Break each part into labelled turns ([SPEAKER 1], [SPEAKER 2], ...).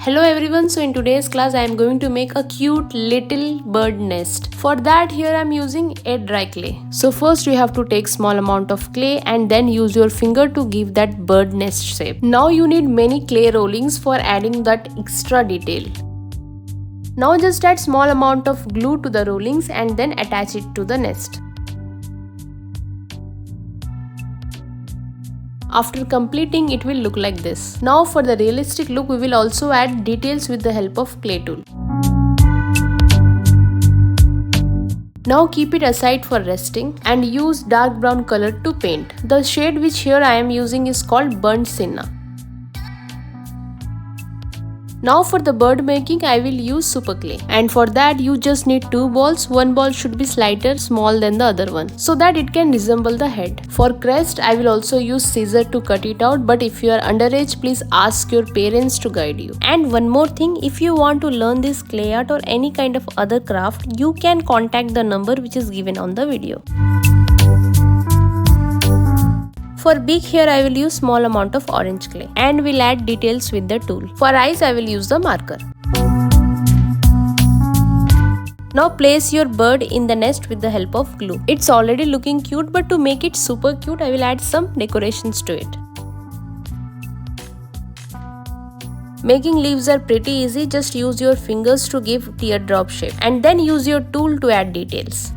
[SPEAKER 1] Hello everyone, so in today's class I am going to make a cute little bird nest. For that here I am using a dry clay. So first you have to take small amount of clay and then use your finger to give that bird nest shape. Now you need many clay rollings for adding that extra detail. Now just add small amount of glue to the rollings and then attach it to the nest. After completing, it will look like this. Now for the realistic look, we will also add details with the help of clay tool. Now keep it aside for resting and use dark brown color to paint. The shade which here I am using is called burnt sienna. Now for the bird making I will use super clay, and for that you just need two balls. One ball should be slightly small than the other one so that it can resemble the head. For crest I will also use scissor to cut it out, but if you are underage please ask your parents to guide you. And one more thing, if you want to learn this clay art or any kind of other craft, you can contact the number which is given on the video. For beak here I will use small amount of orange clay and will add details with the tool. For eyes I will use the marker. Now place your bird in the nest with the help of glue. It's already looking cute, but to make it super cute I will add some decorations to it. Making leaves are pretty easy, just use your fingers to give teardrop shape and then use your tool to add details.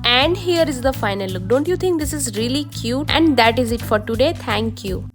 [SPEAKER 1] And here is the final look. Don't you think this is really cute? And that is it for today. Thank you.